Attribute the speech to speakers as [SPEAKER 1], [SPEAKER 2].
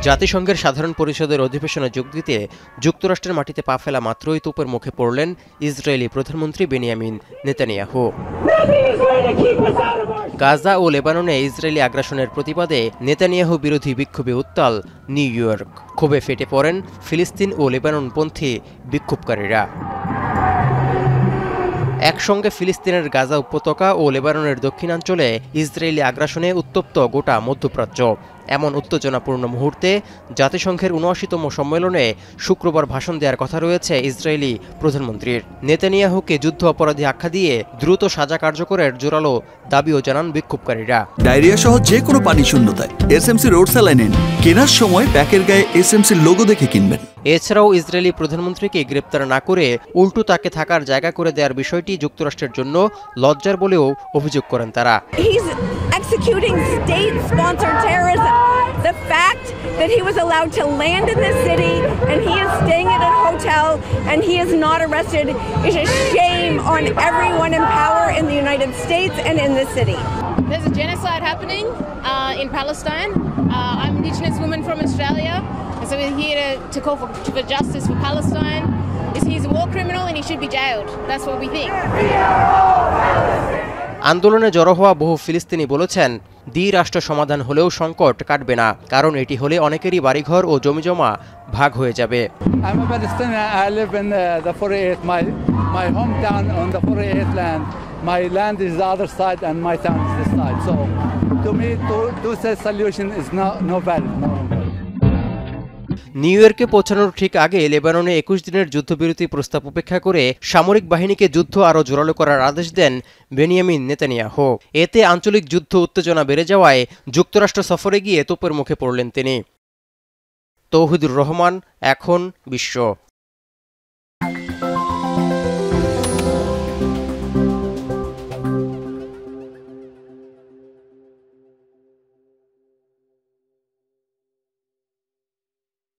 [SPEAKER 1] জাতিসংঘের সাধারণ পরিষদের অধিবেশনে যোগ দিতে যুক্তরাষ্ট্রের মাটিতে পা ফেলা মাত্রই তোপের মুখে পড়লেন ইসরায়েলি প্রধানমন্ত্রী বেনিয়ামিন নেতানিয়াহু। গাজা ও লেবাননে ইসরায়েলি আগ্রাসনের প্রতিবাদে নেতানিয়াহু বিরোধী বিক্ষোভে উত্তাল নিউ ইয়র্ক। ক্ষোভে ফেটে পড়েন ফিলিস্তিন ও লেবাননপন্থী বিক্ষোভকারীরা। একসঙ্গে ফিলিস্তিনের গাজা উপত্যকা ও লেবাননের দক্ষিণাঞ্চলে ইসরায়েলি আগ্রাসনে উত্তপ্ত গোটা মধ্যপ্রাচ্য। এমন উত্তেজনাপূর্ণ মুহূর্তে জাতিসংঘের ৭৯তম সম্মেলনে শুক্রবার ভাষণ দেওয়ার কথা রয়েছে ইসরায়েলি প্রধানমন্ত্রীর। নেতানিয়াহুকে যুদ্ধ অপরাধী আখ্যা দিয়ে দ্রুত সাজা কার্যকরের জোরালো দাবিও জানান বিক্ষোভকারীরা।
[SPEAKER 2] ডায়রিয়া সহ যে কোনো পানি শূন্যতায় এসএমসি রোড স্যালাইন কেনার সময় প্যাকের গায়ে এসএমসির লোগো দেখে কিনবেন।
[SPEAKER 1] এছাড়াও ইসরায়েলি প্রধানমন্ত্রীকে গ্রেপ্তার না করে উল্টো তাকে থাকার জায়গা করে দেওয়ার বিষয়টি যুক্তরাষ্ট্রের জন্য লজ্জার বলেও অভিযোগ করেন তারা।
[SPEAKER 3] Executing state-sponsored terrorism. The fact that he was allowed to land in this city and he is staying at a hotel and he is not arrested is a shame on everyone in power in the United States and in this city.
[SPEAKER 4] There's a genocide happening in Palestine. I'm an Indigenous woman from Australia, and so we're here to call for justice for Palestine. He's a war criminal and he should be jailed. That's what we think.
[SPEAKER 1] আন্দোলনে জড়ো হওয়া বহু ফিলিস্তিনি বলেছেন, দ্বিরাষ্ট্র সমাধান হলেও সংকট কাটবে না, কারণ এটি হলে অনেকেরই বাড়িঘর ও জমিজমা ভাগ হয়ে যাবে।
[SPEAKER 5] I'm a Palestinian. I live in the 48. My hometown on the 48 land. My land is the other side and my town is this side. So to me, to say solution is no valid. No.
[SPEAKER 1] New ইয়র্কে পৌঁছানোর ঠিক আগে লেবাননে ২১ দিনের যুদ্ধবিরতি প্রস্তাব উপেক্ষা করে সামরিক বাহিনীকে যুদ্ধ আরও জোরালো করার আদেশ দেন বেনিয়ামিন নেতানিয়াহু। এতে আঞ্চলিক যুদ্ধ উত্তেজনা বেড়ে যাওয়ায় যুক্তরাষ্ট্র সফরে গিয়ে তোপের মুখে পড়লেন তিনি। তৌহিদুর রহমান, এখন বিশ্ব।